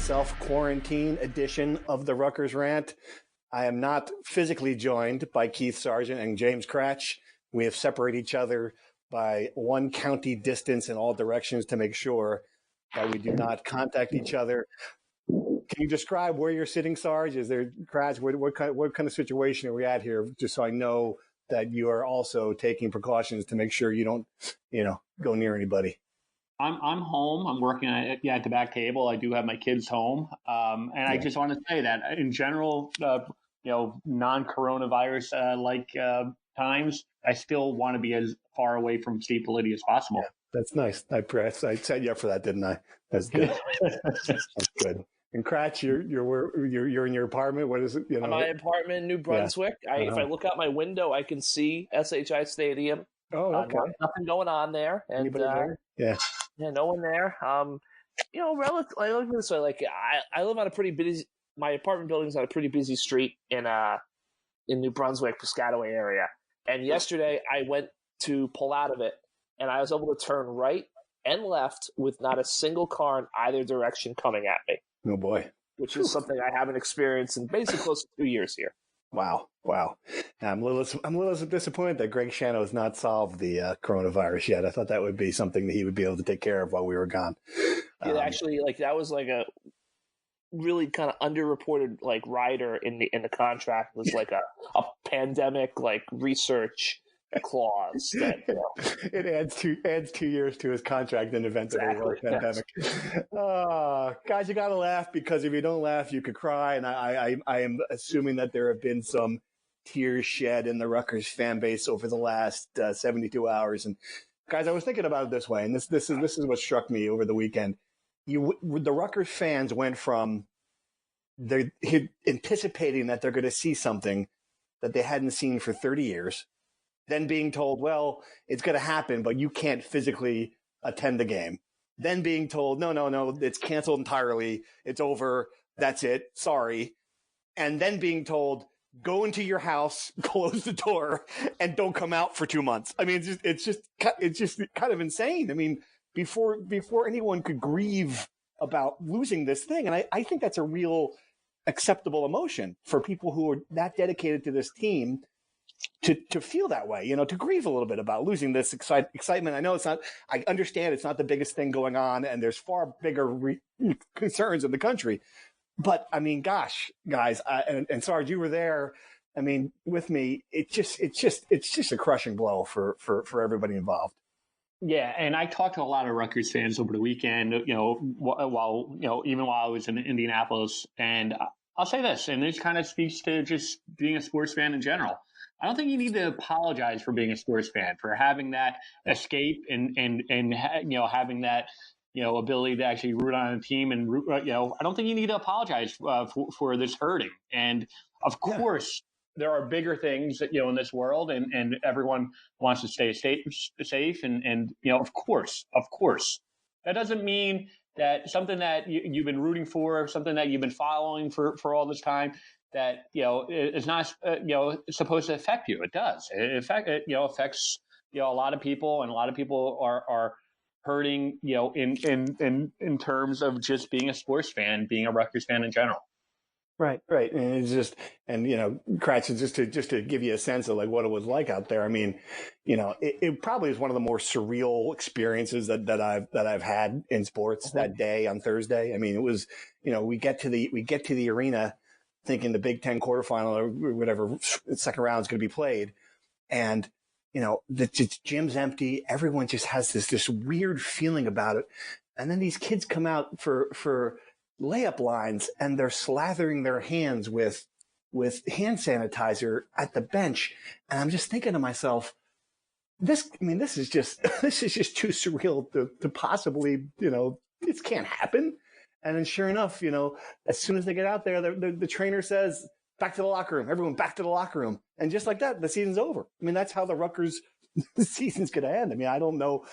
self-quarantine edition of the Rutgers Rant. I am not physically joined by Keith Sargent and James Cratch. We have separated each other by one county distance in all directions to make sure that we do not contact each other. Can you describe where you're sitting, Sarge? Is there, Cratch, what kind of situation are we at here? Just so I know that you are also taking precautions to make sure you don't, go near anybody. I'm home. I'm working at the back table. I do have my kids home. And I just want to say that in general, non-coronavirus like times, I still want to be as far away from Steve Politi as possible. Yeah, that's nice. I set you up for that, didn't I? That's good. That's good. And Cratch, you're in your apartment. What is it? My apartment in New Brunswick. Yeah. If I look out my window, I can see SHI Stadium. Oh, okay. Nothing going on there. And, anybody there? Yeah. Yeah, no one there. Relatively this way. Like I live on a pretty busy. My apartment building's on a pretty busy street in New Brunswick, Piscataway area. And yesterday I went to pull out of it, and I was able to turn right and left with not a single car in either direction coming at me. Oh boy! Which is something I haven't experienced in basically close to 2 years here. Wow. I'm a little disappointed that Greg Shanno has not solved the coronavirus yet. I thought that would be something that he would be able to take care of while we were gone. Yeah, actually, that was like a really kind of underreported rider in the contract was like a pandemic research clause that it adds 2 years to his contract in event of a world pandemic. Guys, you got to laugh, because if you don't laugh, you could cry. And I am assuming that there have been some tears shed in the Rutgers fan base over the last 72 hours. And guys, I was thinking about it this way, and this is what struck me over the weekend. The Rutgers fans went from they're anticipating that they're going to see something that they hadn't seen for 30 years. Then being told, well, it's going to happen, but you can't physically attend the game. Then being told, no, it's canceled entirely. It's over. That's it. Sorry. And then being told, go into your house, close the door, and don't come out for 2 months. I mean, it's just kind of insane. I mean, before anyone could grieve about losing this thing. And I think that's a real acceptable emotion for people who are that dedicated to this team to feel that way, to grieve a little bit about losing this excitement. I know I understand it's not the biggest thing going on, and there's far bigger concerns in the country. But I mean, gosh, guys, and Sarge, you were there. I mean, with me, it's just a crushing blow for everybody involved. Yeah, and I talked to a lot of Rutgers fans over the weekend, even while I was in Indianapolis. And I'll say this, and this kind of speaks to just being a sports fan in general. I don't think you need to apologize for being a sports fan, for having that escape and having that ability to actually root on a team and root. I don't think you need to apologize for this hurting. And of course, there are bigger things that in this world, and everyone wants to stay safe. And of course, that doesn't mean that something that you've been rooting for, something that you've been following for all this time, that is not supposed to affect you. It does. It affects a lot of people, and a lot of people are hurting in terms of just being a sports fan, being a Rutgers fan in general. Right. And it's just, Cratch, just to give you a sense of what it was like out there. I mean, it probably is one of the more surreal experiences that I've had in sports that day on Thursday. I mean, it was, we get to the arena thinking the Big Ten quarterfinal or whatever second round is going to be played. And, the gym's empty. Everyone just has this weird feeling about it. And then these kids come out for layup lines, and they're slathering their hands with hand sanitizer at the bench. And I'm just thinking to myself, this is just too surreal to possibly, this can't happen. And then sure enough, as soon as they get out there, the trainer says, back to the locker room, everyone back to the locker room. And just like that, the season's over. I mean, that's how the Rutgers season's going to end. I mean, I don't know.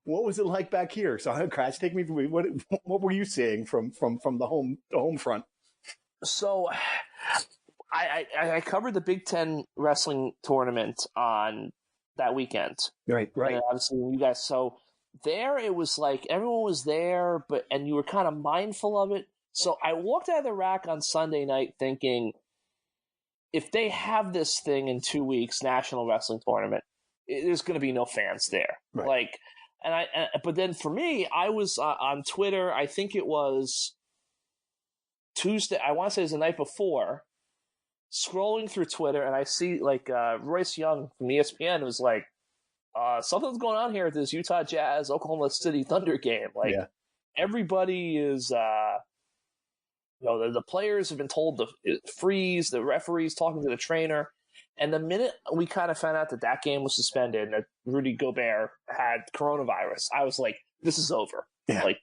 What was it like back here? So, Cratch, take me through. What were you seeing from the home front? So, I covered the Big Ten wrestling tournament on that weekend. Right. And obviously, you guys. So there it was like everyone was there, and you were kind of mindful of it. So I walked out of the rack on Sunday night thinking, if they have this thing in 2 weeks, National Wrestling Tournament, there's going to be no fans there. Right. Like, but then for me, I was on Twitter. I think it was Tuesday. I want to say it was the night before. Scrolling through Twitter, and I see like Royce Young from ESPN was like, something's going on here at this Utah Jazz Oklahoma City Thunder game. Like, everybody is. The players have been told to freeze, the referee's talking to the trainer. And the minute we kind of found out that game was suspended and that Rudy Gobert had coronavirus, I was like, this is over. Yeah. Like,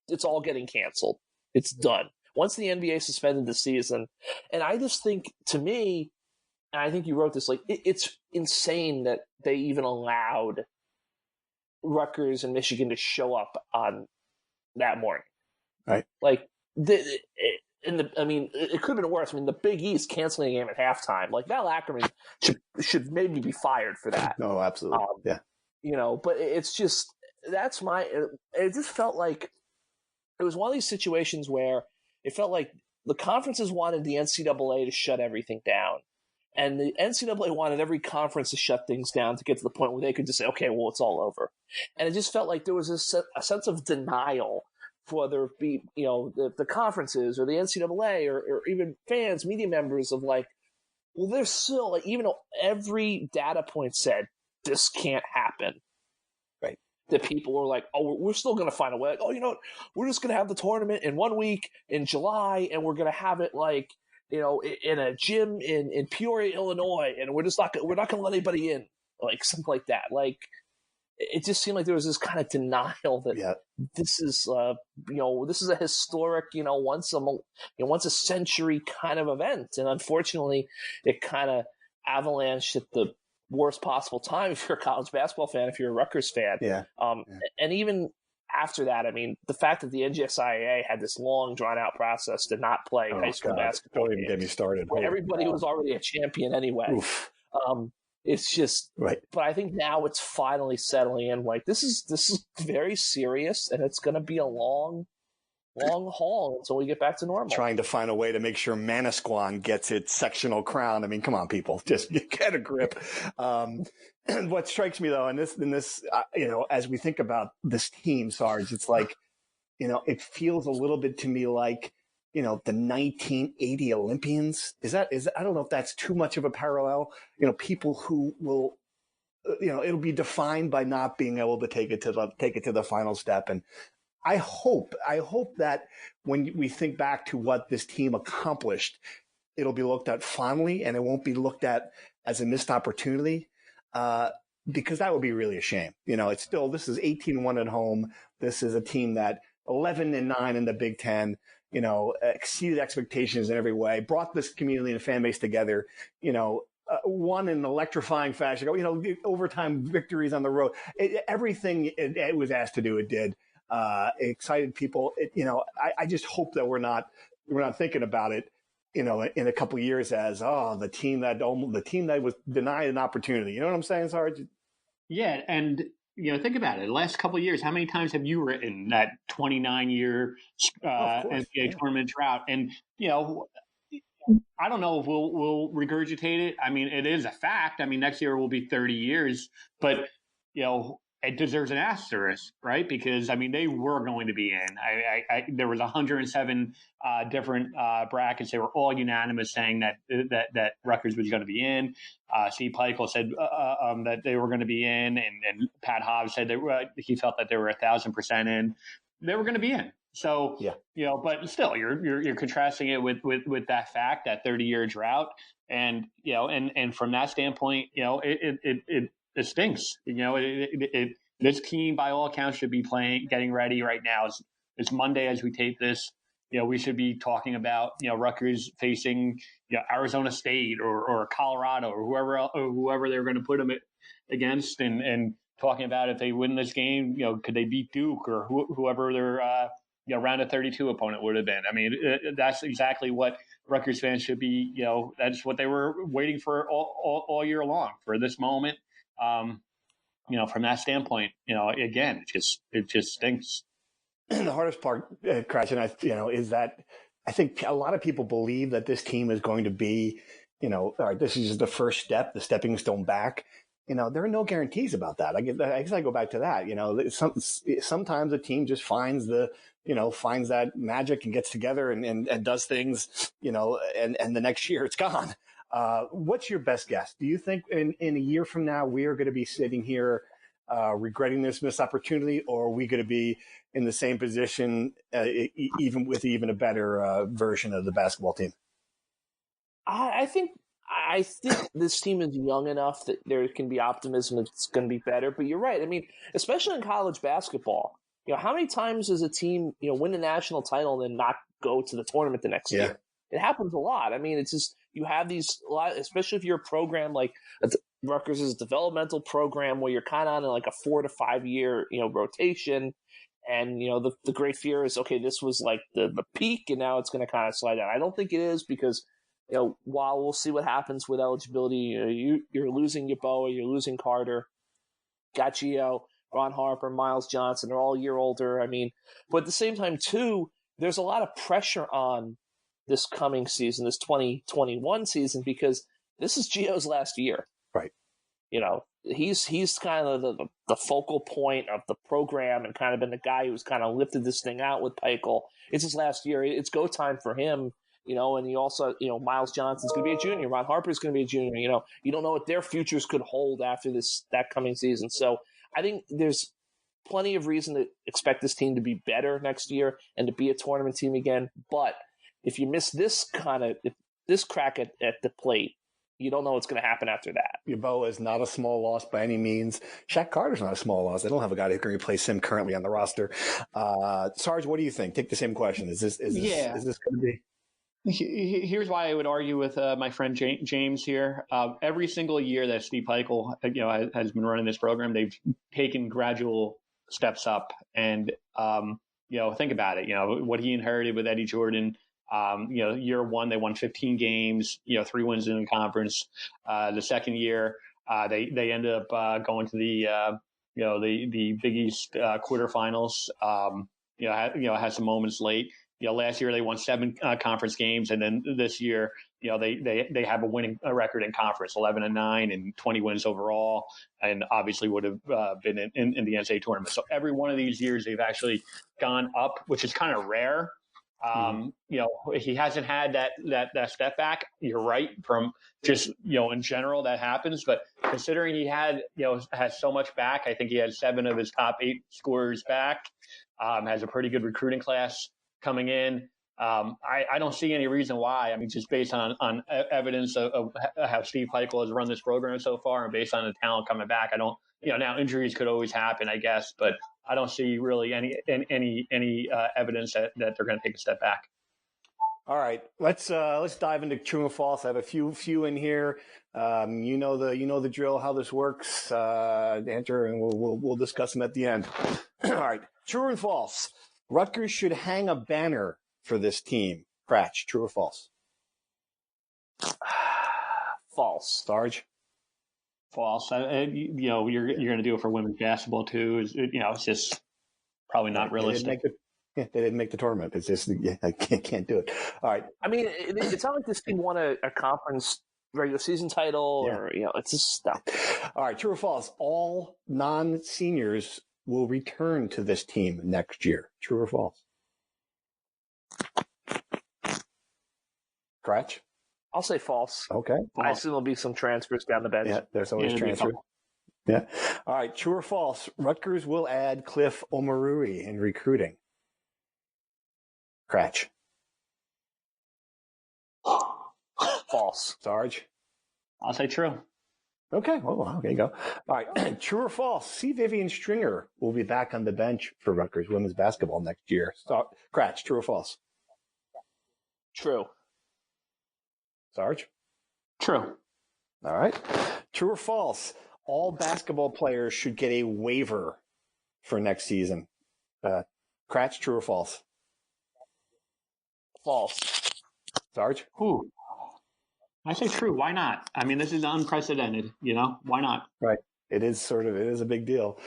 it's all getting canceled. It's done. Once the NBA suspended the season, and I just think, to me, and I think you wrote this, like, it's insane that they even allowed Rutgers and Michigan to show up on that morning. Right. Like, it could have been worse. I mean, the Big East canceling a game at halftime, like Val Ackerman should maybe be fired for that. No, absolutely. But it's just it just felt like it was one of these situations where it felt like the conferences wanted the NCAA to shut everything down, and the NCAA wanted every conference to shut things down to get to the point where they could just say, okay, well, it's all over. And it just felt like there was a sense of denial for whether it be, the conferences or the NCAA or even fans, media members of like, well, there's still, like, even though every data point said this can't happen, right? The people were like, oh, we're still going to find a way. Like, oh, you know what? We're just going to have the tournament in 1 week in July, and we're going to have it like, in a gym in Peoria, Illinois, and we're not going to let anybody in, like something like that. Like, it just seemed like there was this kind of denial that this is, this is a historic, once a century kind of event. And unfortunately, it kind of avalanched at the worst possible time if you're a college basketball fan, if you're a Rutgers fan. And even after that, I mean, the fact that the NJSIAA had this long, drawn-out process to not play high school basketball. Don't even get me started. Everybody was already a champion anyway. Oof. It's just right. But I think now it's finally settling in. Like, this is very serious, and it's going to be a long haul until we get back to normal. Trying to find a way to make sure Manasquan gets its sectional crown. I mean, come on, people, just get a grip. And what strikes me though, in this, as we think about this team, Sarge, it's like, it feels a little bit to me like, the 1980 Olympians. I don't know if that's too much of a parallel. People who will, it'll be defined by not being able to take it to the final step. And I hope that when we think back to what this team accomplished, it'll be looked at fondly and it won't be looked at as a missed opportunity, because that would be really a shame. It's still, this is 18-1 at home. This is a team that 11-9 in the Big Ten, exceeded expectations in every way, brought this community and fan base together, won in an electrifying fashion, overtime victories on the road. Everything it was asked to do, it did. Excited people. I just hope that we're not thinking about it, in a couple of years as, the team that was denied an opportunity. You know what I'm saying, Sarge? Yeah, and think about it. The last couple of years, how many times have you written that 29-year NCAA tournament drought? And I don't know if we'll regurgitate it. I mean, it is a fact. I mean, next year will be 30 years, but it deserves an asterisk, right? Because I mean, they were going to be in. There was 107 different brackets. They were all unanimous saying that Rutgers was going to be in. Steve Peichel said that they were going to be in, and Pat Hobbs said that he felt that they were 1,000% in. They were going to be in. So but still, you're contrasting it with that fact, that 30-year drought, and and from that standpoint, it stinks. This team, by all accounts, should be getting ready right now. It's Monday as we tape this. We should be talking about Rutgers facing Arizona State or Colorado or whoever they're going to put them against, and talking about if they win this game, could they beat Duke or whoever their round of 32 opponent would have been. I mean, that's exactly what Rutgers fans should be. That's what they were waiting for all year long, for this moment. from that standpoint, again, it just stinks. The hardest part, Cratch, is that I think a lot of people believe that this team is going to be, all right, this is the first step, the stepping stone back. There are no guarantees about that. I guess I go back to that. Sometimes a team just finds finds that magic and gets together and does things, and the next year it's gone. What's your best guess? Do you think in a year from now we are going to be sitting here regretting this missed opportunity, or are we going to be in the same position, even with a better version of the basketball team? I think this team is young enough that there can be optimism that it's going to be better. But you're right. I mean, especially in college basketball, how many times does a team, win a national title and then not go to the tournament the next year? It happens a lot. I mean, it's just you have these a lot, especially if you're a program like Rutgers is a developmental program where you're kind of on like a 4 to 5 year, rotation. And, the great fear is, okay, this was like the peak and now it's going to kind of slide down. I don't think it is because, while we'll see what happens with eligibility, you're losing Yeboah, you're losing Carter, got Gio, Ron Harper, Miles Johnson, they're all a year older. I mean, but at the same time, too, there's a lot of pressure on this coming season, this 2021 season, because this is Gio's last year. Right. He's kind of the focal point of the program and kind of been the guy who's kind of lifted this thing out with Peichel. It's his last year. It's go time for him. And he also, Miles Johnson's going to be a junior. Ron Harper's going to be a junior. You don't know what their futures could hold after that coming season. So I think there's plenty of reason to expect this team to be better next year and to be a tournament team again. But if you miss this crack at the plate, you don't know what's going to happen after that. Yeboah is not a small loss by any means. Shaq Carter's not a small loss. They don't have a guy who can replace him currently on the roster. Sarge, what do you think? Take the same question. Is this going to be? Here's why I would argue with my friend James here. Every single year that Steve Peichel, has been running this program, they've taken gradual steps up. And think about it. What he inherited with Eddie Jordan. Year one they won 15 games. 3 wins in the conference. The second year, they ended up going to the Big East quarterfinals. Had some moments late. Last year they won 7 conference games, and then this year, they have a winning record in conference, 11-9 and 20 wins overall, and obviously would have been in the NCAA tournament. So every one of these years they've actually gone up, which is kind of rare. He hasn't had that step back. You're right. From just, in general that happens, but considering he has so much back, I think he had 7 of his top 8 scorers back, has a pretty good recruiting class coming in. I don't see any reason why. I mean, just based on evidence of how Steve Peichel has run this program so far and based on the talent coming back, I don't, now injuries could always happen, I guess, but I don't see really any evidence that they're going to take a step back. All right, let's dive into true and false. I have a few in here. You know the drill, how this works, Andrew, and we'll discuss them at the end. All right, true and false. Rutgers should hang a banner for this team. Cratch, true or false? False. Sarge? False. You're going to do it for women's basketball too. It's just probably not realistic. They didn't make the tournament. It's just I can't do it. All right. I mean, it's not like this team won a conference regular season title, or it's just stuff. All right. True or false? All non-seniors will return to this team next year. True or false? Cratch? I'll say false. Okay. I assume there'll be some transfers down the bench. Yeah, there's always transfers. Yeah. All right. True or false? Rutgers will add Cliff Omarui in recruiting. Cratch? False. Sarge? I'll say true. Okay. Well, okay, go. All right. True or false? C. Vivian Stringer will be back on the bench for Rutgers women's basketball next year. Cratch, true or false? True. Sarge? True. All right. True or false? All basketball players should get a waiver for next season. Cratch, true or false? False. Sarge? Ooh. I say true. Why not? I mean, this is unprecedented. Why not? Right. It is a big deal.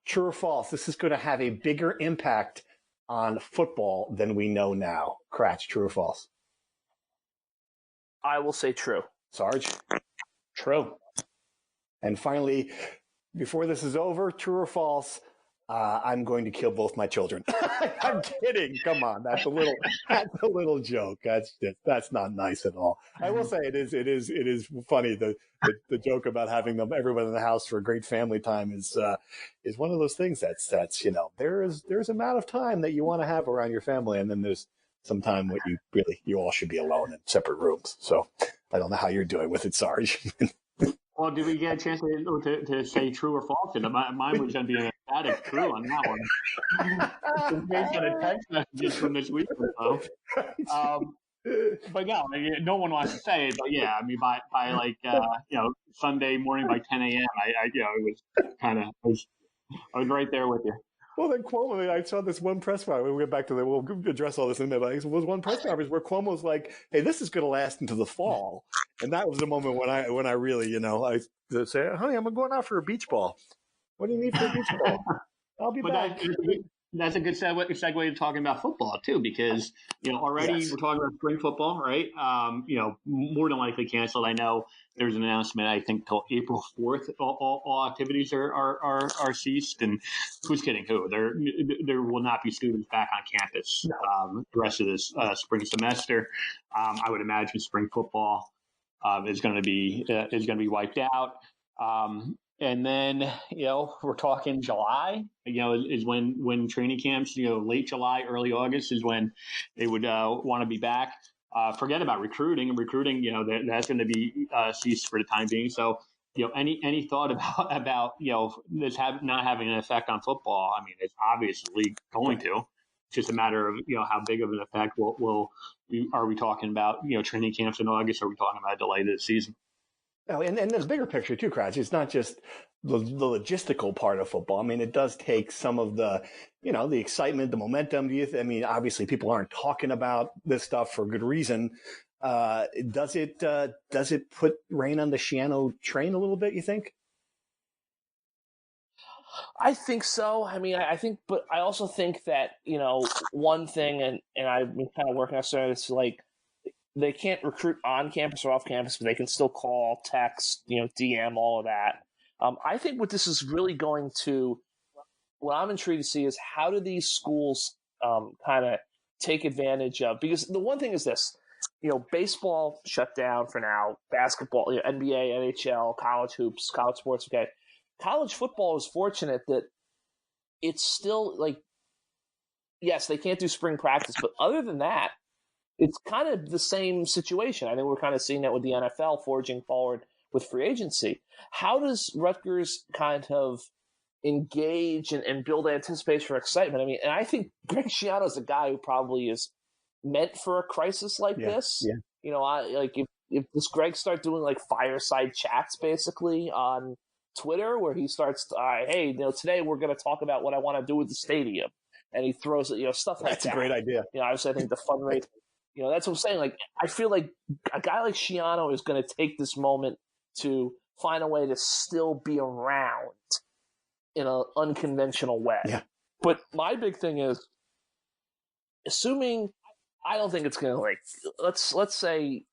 True or false? This is going to have a bigger impact on football than we know now. Cratch, true or false? I will say true. Sarge? True. And finally, before this is over, true or false? I'm going to kill both my children. I'm kidding. Come on, that's a little joke. That's not nice at all. I will say it is funny. The joke about having everyone in the house for a great family time is one of those things that's there's amount of time that you want to have around your family, and then there's some time what you all should be alone in separate rooms. So I don't know how you're doing with it, Sarge. Well, did we get a chance to say true or false? And mine was going to be an emphatic true on that one. Based on the text messages from this week or so. But no one wants to say it. But yeah, I mean, by like Sunday morning by 10 a.m., I was right there with you. Well, then Cuomo, I saw this one press conference. We'll get back to that. We'll address all this in a minute. But it was one press conference where Cuomo was like, "Hey, this is going to last into the fall," and that was the moment when I really, I say, "Honey, I'm going out for a beach ball." What do you need for a beach ball? I'll be back. That's a good segue to talking about football too, because already we're talking about spring football, right? More than likely canceled. I know there's an announcement. I think till April 4th, all activities are ceased. And who's kidding? Who? There will not be students back on campus the rest of this spring semester. I would imagine spring football is going to be wiped out. And then, we're talking July, is when training camps, late July, early August is when they would want to be back. Forget about recruiting. That's going to be ceased for the time being. So, any thought about this not having an effect on football? I mean, it's obviously going to. It's just a matter of, how big of an effect are we talking about, training camps in August? Are we talking about a delay to the season? Oh, and there's a bigger picture too, Cratch. It's not just the logistical part of football. I mean, it does take some of the, the excitement, the momentum. Obviously people aren't talking about this stuff for good reason. Does it put rain on the Schiano train a little bit, you think? I think so. I mean, but I also think that, one thing, and I've been kind of working on it's like, they can't recruit on campus or off campus, but they can still call, text, DM, all of that. I think what this is really going to, what I'm intrigued to see is how do these schools kind of take advantage of, because the one thing is this, baseball shut down for now, basketball, NBA, NHL, college hoops, college sports, okay. College football is fortunate that it's still like, yes, they can't do spring practice, but other than that, it's kind of the same situation. I think we're kind of seeing that with the NFL forging forward with free agency. How does Rutgers kind of engage and build anticipation for excitement? I mean, and I think Greg Schiano is a guy who probably is meant for a crisis like this. Yeah. If does Greg start doing like fireside chats basically on Twitter where he starts, hey, today we're going to talk about what I want to do with the stadium. And he throws it, stuff like that. That's a great idea. Obviously I think the fundraising, that's what I'm saying. Like, I feel like a guy like Schiano is going to take this moment to find a way to still be around in an unconventional way. Yeah. But my big thing is, assuming, I don't think it's going to let's say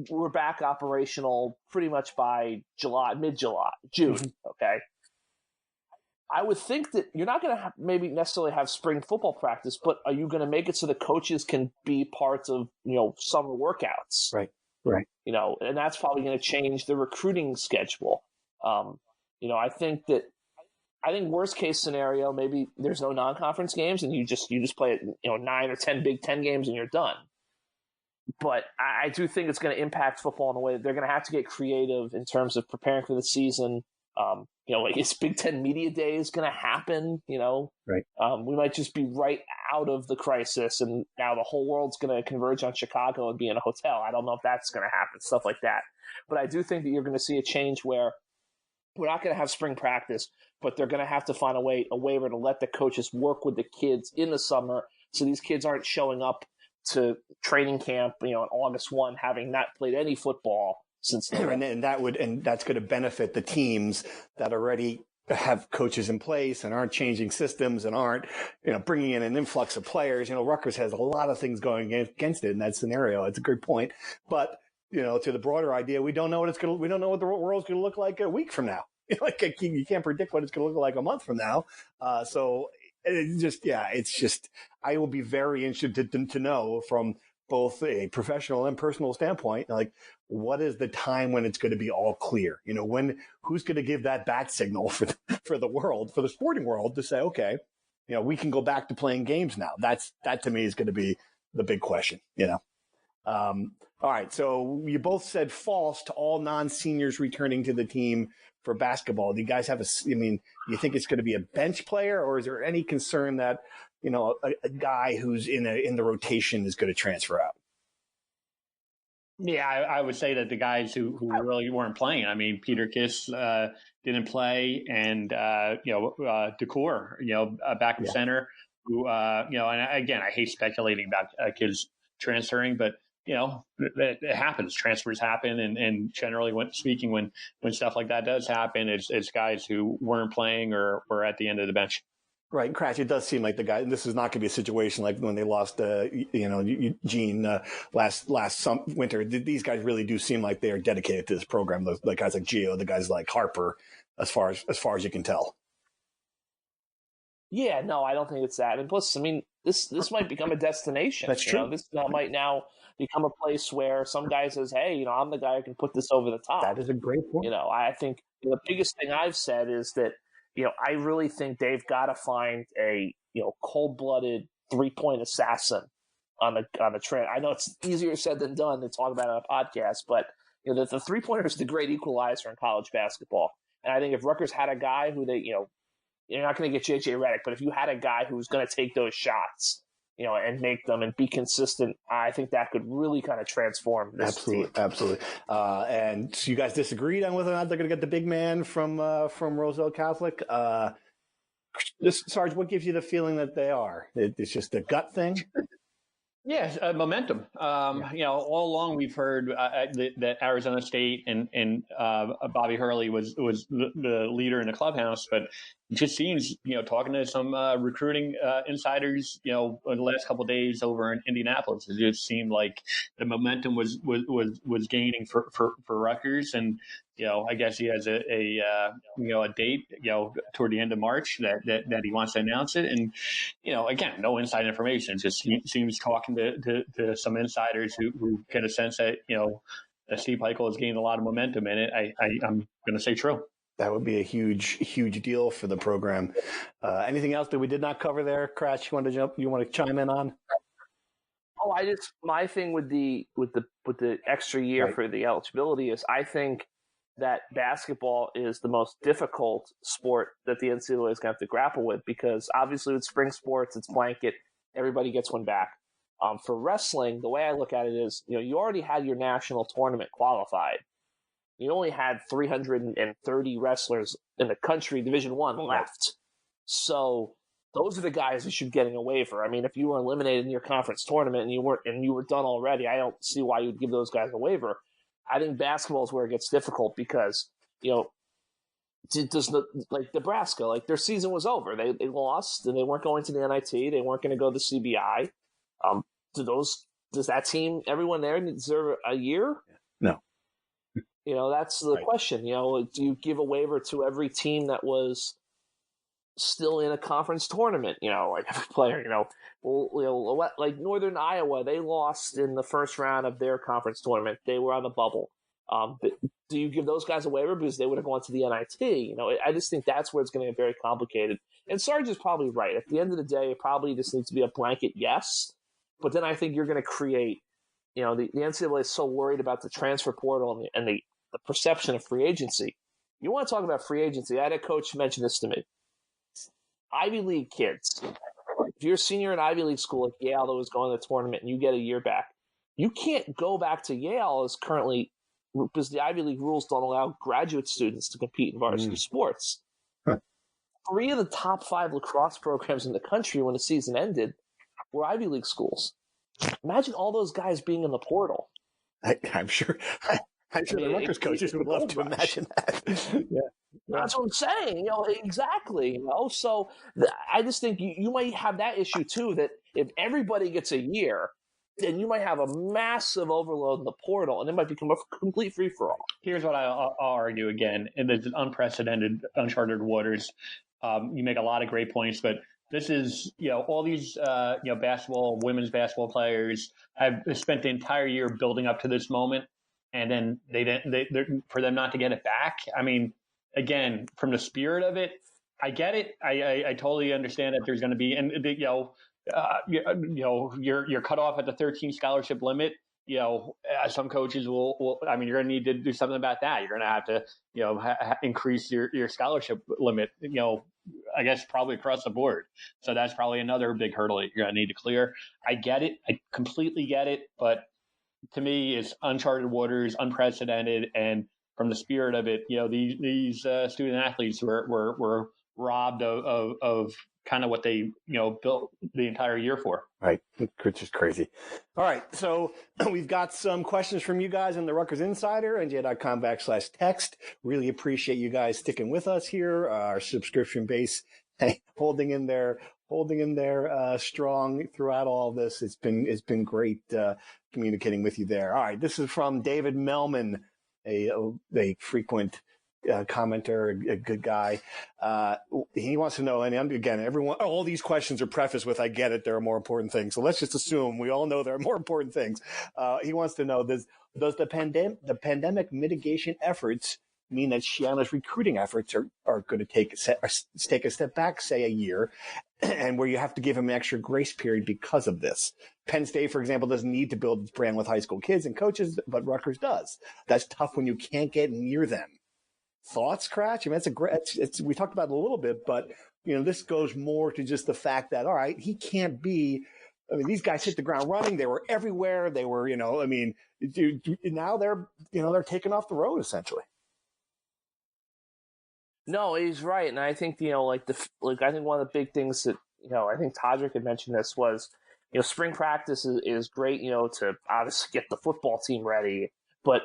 we're back operational pretty much by mid-July, June, okay? I would think that you're not going to maybe necessarily have spring football practice, but are you going to make it so the coaches can be parts of, summer workouts? Right. And that's probably going to change the recruiting schedule. I think worst case scenario, maybe there's no non-conference games and you just play 9 or 10 Big Ten games and you're done. But I do think it's going to impact football in a way that they're going to have to get creative in terms of preparing for the season. Is Big Ten Media Day is going to happen? Right. We might just be right out of the crisis, and now the whole world's going to converge on Chicago and be in a hotel. I don't know if that's going to happen, stuff like that. But I do think that you're going to see a change where we're not going to have spring practice, but they're going to have to find a waiver to let the coaches work with the kids in the summer, so these kids aren't showing up to training camp, on August 1, having not played any football. since and that's going to benefit the teams that already have coaches in place and aren't changing systems and aren't, bringing in an influx of players. Rutgers has a lot of things going against it in that scenario. It's a good point. But, to the broader idea, we don't know what the world's going to look like a week from now. You can't predict what it's going to look like a month from now. So it's just, I will be very interested to know from both a professional and personal standpoint, like, what is the time when it's going to be all clear? Who's going to give that bat signal for the world, for the sporting world, to say, okay, we can go back to playing games now. That to me is going to be the big question. All right. So you both said false to all non-seniors returning to the team for basketball. Do you guys have do you think it's going to be a bench player, or is there any concern that, a guy who's in the rotation is going to transfer out? Yeah, I would say that the guys who really weren't playing. Peter Kiss didn't play, and Decor, backup center, who and again, I hate speculating about kids transferring, but it happens. Transfers happen, and generally, when stuff like that does happen, it's guys who weren't playing or were at the end of the bench. Right, Crash. It does seem like the guy. This is not going to be a situation like when they lost, Gene last winter. These guys really do seem like they are dedicated to this program. The guys like Gio, the guys like Harper, as far as you can tell. Yeah, no, I don't think it's that. And plus, this might become a destination. That's true. This might now become a place where some guy says, "Hey, I'm the guy who can put this over the top." That is a great point. I think the biggest thing I've said is that, I really think they've got to find a, cold-blooded 3-point assassin on the trend. I know it's easier said than done to talk about it on a podcast, but the 3-pointer is the great equalizer in college basketball. And I think if Rutgers had a guy who they, you're not going to get JJ Redick, but if you had a guy who's going to take those shots, and make them and be consistent, I think that could really kind of transform this team. Absolutely. And so you guys disagreed on whether or not they're going to get the big man from Roselle Catholic. Sarge, what gives you the feeling that they are? It's just a gut thing? Yes, momentum. All along we've heard that Arizona State and Bobby Hurley was the leader in the clubhouse, but it just seems, talking to some recruiting insiders, in the last couple of days over in Indianapolis, it just seemed like the momentum was gaining for Rutgers, and I guess he has a date, toward the end of March that he wants to announce it. And, again, no inside information. It just seems talking to some insiders who get a sense that, that Steve Heichel has gained a lot of momentum in it. I'm going to say true. That would be a huge, huge deal for the program. Anything else that we did not cover there, Crash? You want to chime in on? Oh, my thing with the extra year for the eligibility is, I think that basketball is the most difficult sport that the NCAA is going to have to grapple with, because obviously with spring sports, it's blanket, everybody gets one back. For wrestling, the way I look at it is, you already had your national tournament qualified. You only had 330 wrestlers in the country, Division I, left. So those are the guys who should be getting a waiver. If you were eliminated in your conference tournament and you were done already, I don't see why you'd give those guys a waiver. I think basketball is where it gets difficult because, like Nebraska, their season was over. They lost and they weren't going to the NIT. They weren't going to go to the CBI. Does that team, everyone there, deserve a year? No. That's the question. Do you give a waiver to every team that was still in a conference tournament? Like every player, like Northern Iowa, they lost in the first round of their conference tournament. They were on the bubble. But do you give those guys a waiver because they would have gone to the NIT? I just think that's where it's going to get very complicated. And Sarge is probably right. At the end of the day, it probably just needs to be a blanket yes. But then I think you're going to create, the NCAA is so worried about the transfer portal and the perception of free agency. You want to talk about free agency? I had a coach mention this to me. Ivy League kids. If you're a senior in Ivy League school like Yale that was going to the tournament and you get a year back, you can't go back to Yale as currently, because the Ivy League rules don't allow graduate students to compete in varsity sports. Huh. 3 of the top 5 lacrosse programs in the country when the season ended were Ivy League schools. Imagine all those guys being in the portal. I'm sure. I'm sure the Rutgers coaches would love to imagine that. Yeah. That's what I'm saying. Exactly. So I just think you might have that issue too. That if everybody gets a year, then you might have a massive overload in the portal, and it might become a complete free for all. Here's what I'll argue again: in the unprecedented, uncharted waters. You make a lot of great points, but this is, all these, women's basketball players have spent the entire year building up to this moment, and then they for them not to get it back. I mean, again, from the spirit of it, I get it. I totally understand that there's going to be, and you're cut off at the 13 scholarship limit. Some coaches will. I mean, you're going to need to do something about that. You're going to have to, increase your scholarship limit. I guess probably across the board. So that's probably another big hurdle that you're going to need to clear. I get it. I completely get it. But to me, it's uncharted waters, unprecedented, and from the spirit of it, these student athletes were robbed of kind of what they built the entire year for. Right, which is crazy. All right, so we've got some questions from you guys in the Rutgers Insider, NJ.com/text. Really appreciate you guys sticking with us here. Our subscription base holding in there strong throughout all this. It's been great communicating with you there. All right, this is from David Melman, a frequent commenter, a good guy. He wants to know, and again, all these questions are prefaced with, I get it, there are more important things. So let's just assume we all know there are more important things. He wants to know, does the pandemic mitigation efforts mean that Shiana's recruiting efforts are going to take a step back, say a year, and where you have to give him an extra grace period because of this? Penn State, for example, doesn't need to build its brand with high school kids and coaches, but Rutgers does. That's tough when you can't get near them. Thoughts, Cratch? I mean, we talked about it a little bit, but this goes more to just the fact that, all right, he can't be. I mean, these guys hit the ground running. They were everywhere. They were, now they're taking off the road essentially. No, he's right, and I think I think one of the big things that I think Todrick had mentioned this was spring practice is great to obviously get the football team ready, but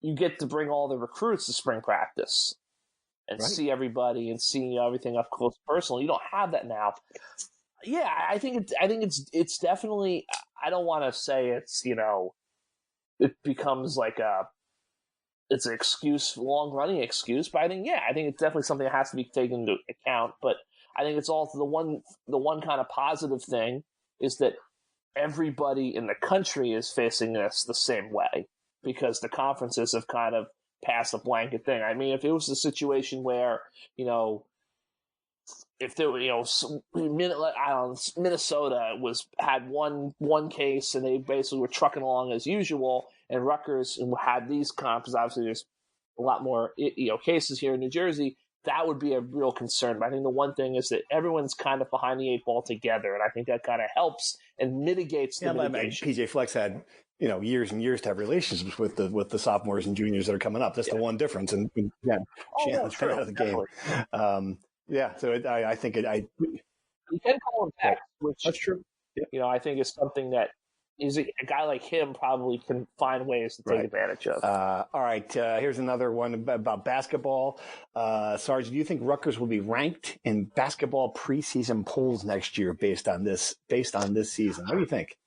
you get to bring all the recruits to spring practice and see everybody and see everything up close personally. You don't have that now. Yeah, I think it's definitely. I don't want to say it's it becomes like it's an excuse, long running excuse, but I think it's definitely something that has to be taken into account. But I think it's also the one kind of positive thing is that everybody in the country is facing this the same way, because the conferences have kind of passed a blanket thing. I mean, if it was a situation where, if there were, Minnesota had one case and they basically were trucking along as usual, and Rutgers had these comps, obviously there's a lot more, cases here in New Jersey, that would be a real concern. But I think the one thing is that everyone's kind of behind the eight ball together, and I think that kind of helps and mitigates the mitigation. PJ Flex had years and years to have relationships with the sophomores and juniors that are coming up. That's the one difference. And Shannon's been out of the game. So I think you can call him back, which that's true. Yeah. I think is something that is a guy like him probably can find ways to take advantage of. All right, here's another one about basketball. Sarge, do you think Rutgers will be ranked in basketball preseason polls next year based on this season? What do you think?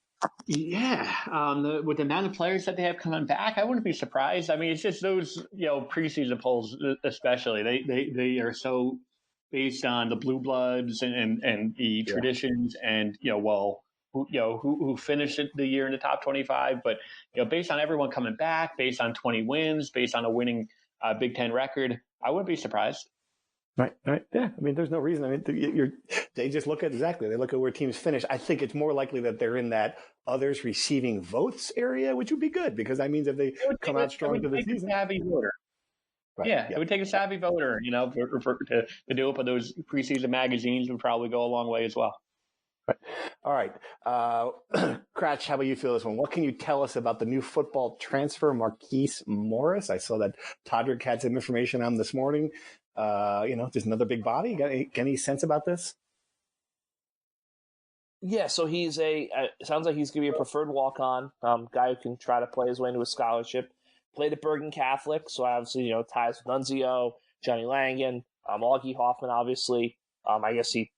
Yeah, with the amount of players that they have coming back, I wouldn't be surprised. I mean, it's just those preseason polls, especially they are so based on the blue bloods and the traditions, and who finished the year in the top 25, but based on everyone coming back, based on 20 wins, based on a winning Big Ten record, I wouldn't be surprised. Right. Yeah. I mean, there's no reason. I mean, they just look at where teams finish. I think it's more likely that they're in that others receiving votes area, which would be good, because that means if they come out strong to the season. Savvy voter. Right. Yeah, it would take a savvy voter, to do it, but those preseason magazines would probably go a long way as well. Right. All right. Cratch, how about you feel this one? What can you tell us about the new football transfer, Marquise Morris? I saw that Todrick had some information on this morning. Just another big body. Got any sense about this? Yeah, so he's sounds like he's going to be a preferred walk-on guy who can try to play his way into a scholarship. played at Bergen Catholic, so obviously, ties with Nunzio, Johnny Langan, Augie Hoffman, obviously. I guess he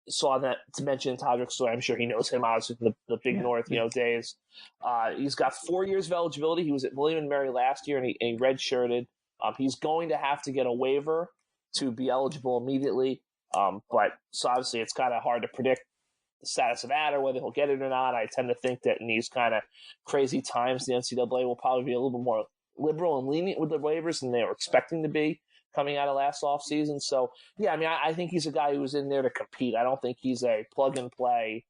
saw that to mention Todrick's story. I'm sure he knows him, obviously, from the Big North, days. He's got 4 years of eligibility. He was at William and Mary last year, and he redshirted. He's going to have to get a waiver to be eligible immediately. But so obviously it's kind of hard to predict the status of that or whether he'll get it or not. I tend to think that in these kind of crazy times, the NCAA will probably be a little bit more liberal and lenient with the waivers than they were expecting to be coming out of last offseason. So, yeah, I mean, I think he's a guy who's in there to compete. I don't think he's a plug-and-play,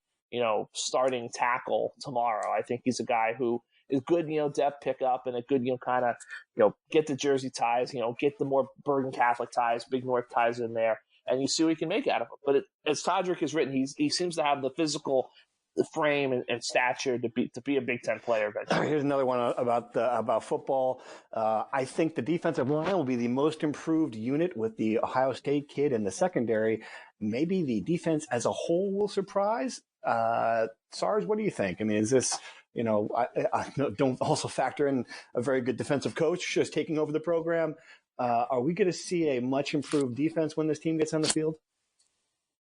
starting tackle tomorrow. I think he's a guy who is good, depth pickup and a good, kind of, get the jersey ties, get the more Bergen Catholic ties, Big North ties in there, and you see what he can make out of him. But as Todrick has written, he seems to have the physical frame and stature to be a Big Ten player. Here's another one about football. I think the defensive line will be the most improved unit with the Ohio State kid in the secondary. Maybe the defense as a whole will surprise. Sars, what do you think? I mean, is this, I don't also factor in a very good defensive coach just taking over the program. Are we going to see a much improved defense when this team gets on the field?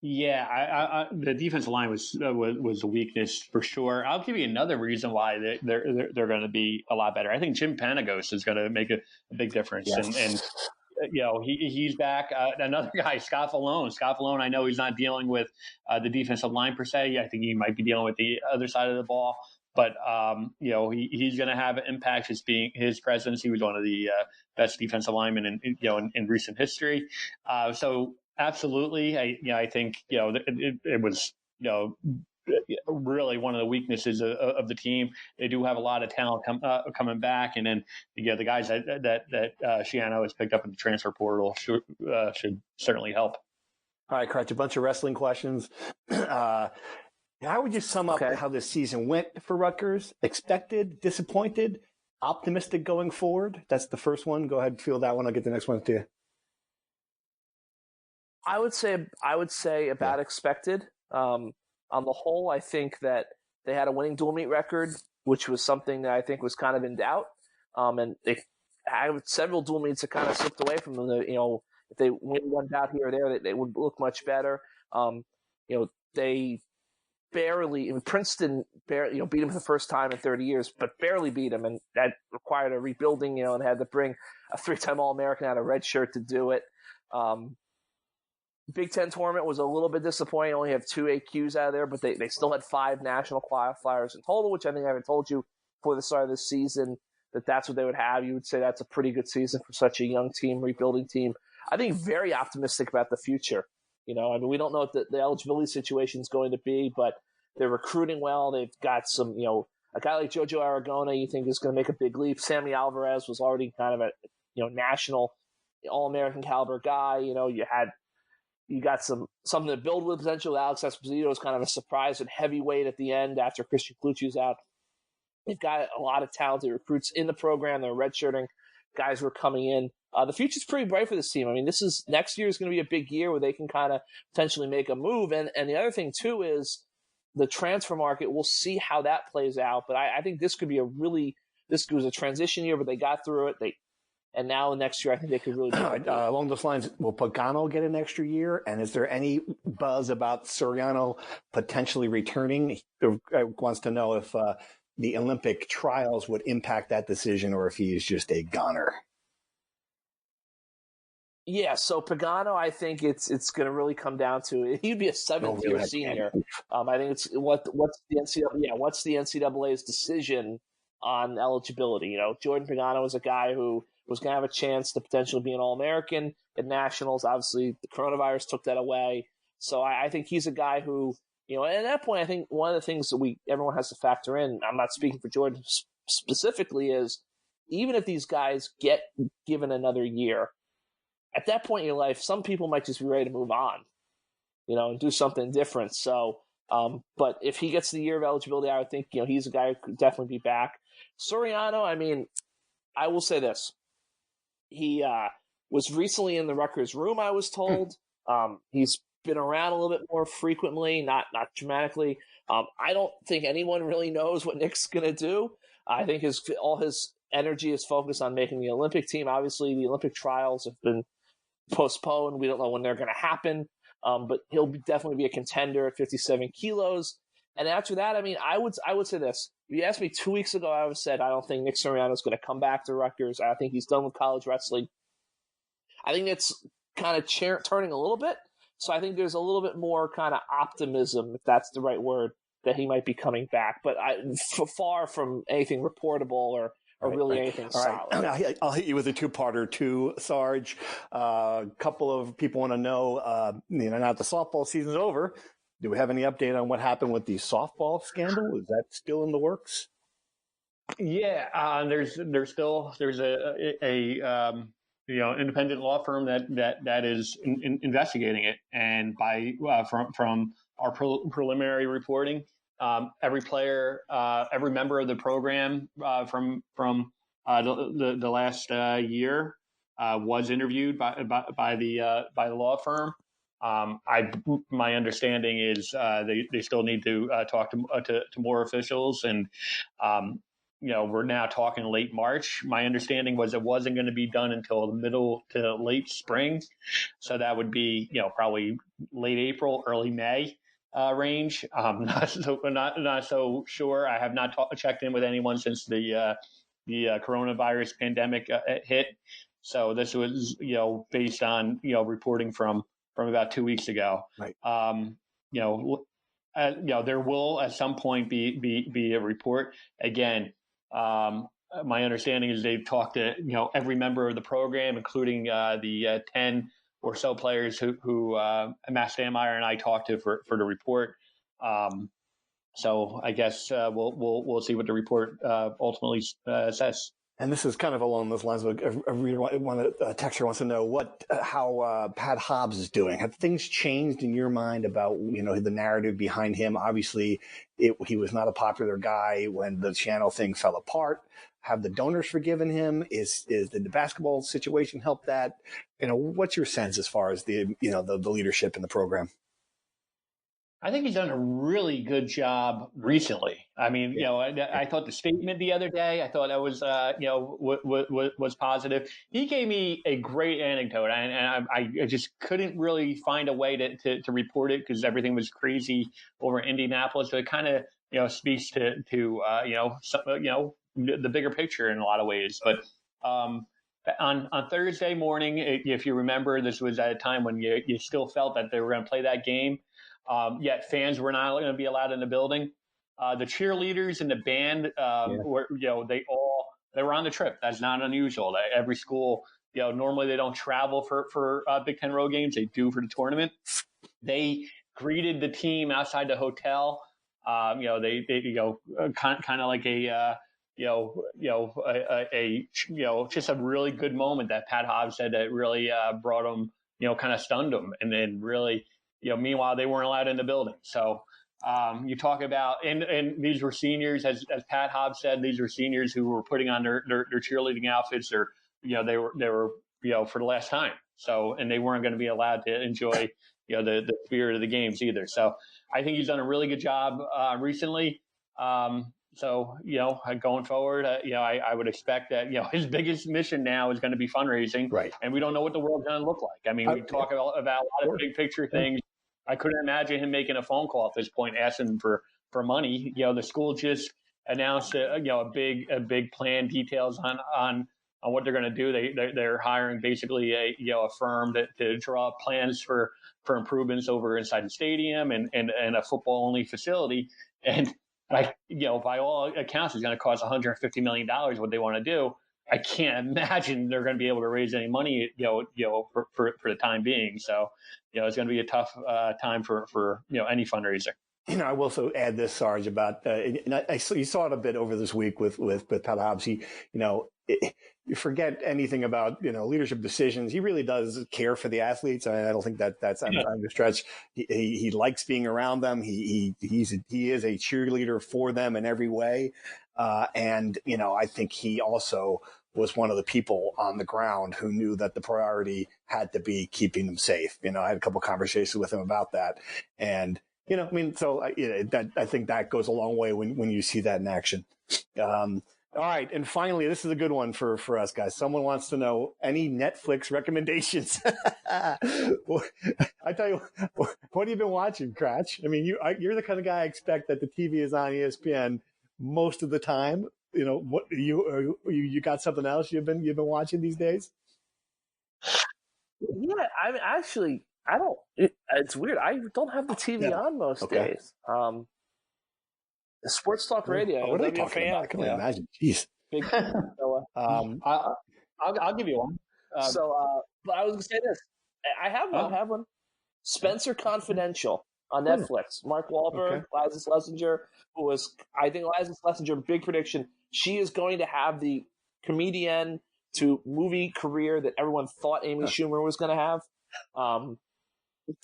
Yeah, the defensive line was a weakness for sure. I'll give you another reason why they're going to be a lot better. I think Jim Panagos is going to make a big difference, yes. and he's back. Another guy, Scott Falone. Scott Falone, I know he's not dealing with the defensive line per se. I think he might be dealing with the other side of the ball. But he's going to have an impact. His presence. He was one of the best defensive linemen in recent history. So absolutely, I think it was really one of the weaknesses of the team. They do have a lot of talent coming back, and then the guys that Shiano has picked up in the transfer portal should certainly help. All right, Crutch, a bunch of wrestling questions. How would you sum up how this season went for Rutgers? Expected, disappointed, optimistic going forward? That's the first one. Go ahead and field that one. I'll get the next one to you. I would say about expected. On the whole, I think that they had a winning dual meet record, which was something that I think was kind of in doubt. And they had several dual meets that kind of slipped away from them. If they win one bout here or there, they would look much better. They Princeton beat them for the first time in 30 years, but barely beat them, and that required a rebuilding, and had to bring a 3-time All-American out of red shirt to do it. Big Ten tournament was a little bit disappointing. Only have 2 AQs out of there, but they still had 5 national qualifiers in total, which I think I haven't told you before the start of this season that's what they would have. You would say that's a pretty good season for such a young team, rebuilding team. I think very optimistic about the future. We don't know what the eligibility situation is going to be, but they're recruiting well. They've got some, a guy like Jojo Aragona you think is going to make a big leap. Sammy Alvarez was already kind of a, national All-American caliber guy. You got something to build with potential. Alex Esposito is kind of a surprise at heavyweight at the end after Christian Clucci's out. They've got a lot of talented recruits in the program. They're redshirting guys who are coming in. The future's pretty bright for this team. I mean, next year is going to be a big year where they can kind of potentially make a move. And the other thing too is the transfer market. We'll see how that plays out. But I think this could be this was a transition year, but they got through it. And now next year, I think they could really do it. Along those lines, will Pagano get an extra year? And is there any buzz about Soriano potentially returning? He wants to know if the Olympic trials would impact that decision or if he is just a goner. Yeah, so Pagano, I think it's going to really come down to it. He'd be a 7th-year senior. I think it's what's the NCAA's decision on eligibility. Jordan Pagano was a guy who was going to have a chance to potentially be an All-American at Nationals. Obviously, the coronavirus took that away. So I think he's a guy who, at that point, I think one of the things that everyone has to factor in, I'm not speaking for Jordan specifically, is even if these guys get given another year, at that point in your life, some people might just be ready to move on, and do something different. So, but if he gets the year of eligibility, I would think, he's a guy who could definitely be back. Soriano, I mean, I will say this. He was recently in the Rutgers room, I was told. He's been around a little bit more frequently, not dramatically. I don't think anyone really knows what Nick's going to do. I think all his energy is focused on making the Olympic team. Obviously, the Olympic trials have been postponed. We don't know when they're going to happen, but he'll definitely be a contender at 57 kilos. And after that, I mean, I would say this. If you asked me 2 weeks ago, I would have said I don't think Nick Soriano is going to come back to Rutgers. I think he's done with college wrestling. I think it's kind of turning a little bit. So I think there's a little bit more kind of optimism, if that's the right word, that he might be coming back. But far from anything reportable or really anything solid. Right. I'll hit you with a two-parter too, Sarge. A couple of people want to know, now the softball season's over. Do we have any update on what happened with the softball scandal? Is that still in the works? Yeah, there's a independent law firm that is investigating it, and from our preliminary reporting, every player, every member of the program from the last year was interviewed by the law firm. My understanding is they still need to talk to more officials, and we're now talking late March. My understanding was it wasn't going to be done until the middle to late spring, so that would be probably late April, early May range. Not so sure. I have not checked in with anyone since the coronavirus pandemic hit. So this was based on reporting from about 2 weeks ago. Right. There will at some point be a report again. My understanding is they've talked to every member of the program, including the 10 or so players who Matt Stanmeyer and I talked to for the report. So I guess we'll see what the report ultimately says. And this is kind of along those lines. A texter wants to know how Pat Hobbs is doing. Have things changed in your mind about the narrative behind him? Obviously, he was not a popular guy when the channel thing fell apart. Have the donors forgiven him? Did the basketball situation help that? What's your sense as far as the leadership in the program? I think he's done a really good job recently. I mean, I thought the statement the other day, I thought that was, was positive. He gave me a great anecdote, and I just couldn't really find a way to report it because everything was crazy over in Indianapolis. So it kind of, speaks to the bigger picture in a lot of ways. But on Thursday morning, if you remember, this was at a time when you still felt that they were going to play that game. Yet fans were not going to be allowed in the building. The cheerleaders and the band were, they were on the trip. That's not unusual. Every school, normally they don't travel for Big Ten road games. They do for the tournament. They greeted the team outside the hotel. They kind of like just a really good moment that Pat Hobbs said that really brought him, kind of stunned him, and then really. Meanwhile, they weren't allowed in the building. So you talk about, and these were seniors, as Pat Hobbs said, these were seniors who were putting on their cheerleading outfits, or they were for the last time. So, and they weren't going to be allowed to enjoy the spirit of the games either. So I think he's done a really good job recently. So going forward, I would expect that his biggest mission now is going to be fundraising, right? And we don't know what the world's going to look like. I mean, we talk about a lot of big picture things. I couldn't imagine him making a phone call at this point asking for money. The school just announced a big plan, details on what they're going to do. They're hiring basically a firm to draw up plans for improvements over inside the stadium and a football only facility. And by all accounts, it's going to cost $150 million what they want to do. I can't imagine they're going to be able to raise any money, for the time being. So, it's going to be a tough time for any fundraiser. I will also add this, Sarge, about you saw it a bit over this week with Pat Hobbs. He, you forget anything about leadership decisions. He really does care for the athletes. I don't think that's under stretch. He likes being around them. He is a cheerleader for them in every way. And I think he also was one of the people on the ground who knew that the priority had to be keeping them safe. I had a couple of conversations with him about that, and I think that goes a long way when you see that in action. All right, and finally, this is a good one for us guys. Someone wants to know any Netflix recommendations. I tell you, what have you been watching, Cratch? I mean, you're the kind of guy I expect that the TV is on ESPN most of the time. You know, what you got something else you've been watching these days? Yeah, I mean, actually, I don't. It's weird. I don't have the TV on most days. Sports talk radio. What are they talking about? I can only imagine. Jeez. Big. I'll give you one. But I was gonna say this. I have one. I have one. Spencer Confidential on Netflix. Mark Wahlberg, Liza Schlesinger, who was, I think, Liza Schlesinger. Big prediction. She is going to have the comedian to movie career that everyone thought Amy Schumer was going to have.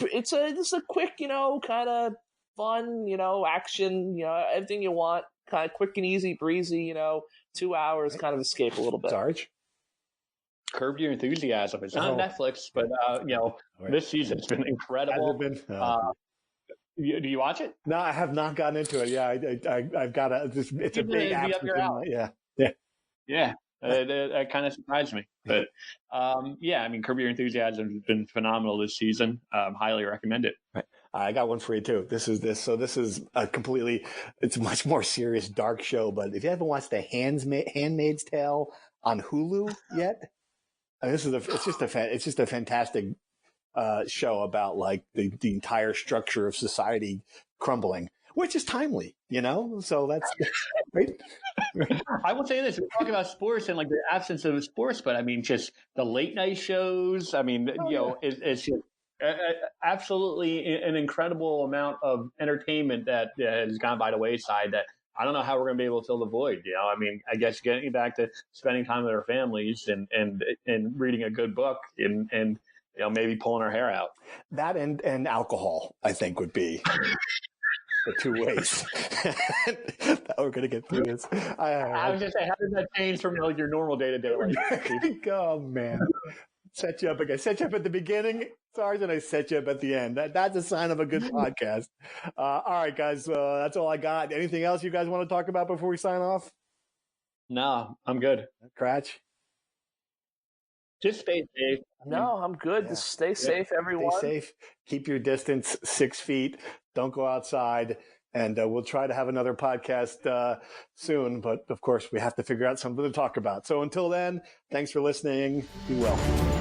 It's a quick, kind of fun, action, everything you want, kind of quick and easy, breezy, 2 hours, kind of escape a little bit. Sarge? Curb Your Enthusiasm. It's not on Netflix, but this season's been incredible. Has it been? Do you watch it? No, I have not gotten into it. Yeah, I've got to. It's a big absence. Yeah. That kind of surprised me, but I mean, Curb Your Enthusiasm has been phenomenal this season. Highly recommend it. Right. I got one for you too. This is a it's a much more serious, dark show. But if you haven't watched The Handmaid's Tale on Hulu yet, I mean, it's just a fantastic show about like the entire structure of society crumbling, which is timely, So that's right. I will say this: we're talking about sports and like the absence of sports, but I mean, just the late night shows. I mean, it's just absolutely an incredible amount of entertainment that has gone by the wayside. That I don't know how we're going to be able to fill the void. I mean, I guess getting back to spending time with our families and reading a good book and maybe pulling our hair out. That and alcohol, I think, would be the two ways that we're going to get through this. I was just saying, how does that change from your normal day-to-day life? Oh, man. Set you up again. Set you up at the beginning, Sarge, and I set you up at the end. That's a sign of a good podcast. All right, guys. That's all I got. Anything else you guys want to talk about before we sign off? No, I'm good. Cratch? Just stay safe. No, I'm good. Yeah. Just stay safe, everyone. Stay safe. Keep your distance 6 feet. Don't go outside. And we'll try to have another podcast soon. But, of course, we have to figure out something to talk about. So until then, thanks for listening. Be well.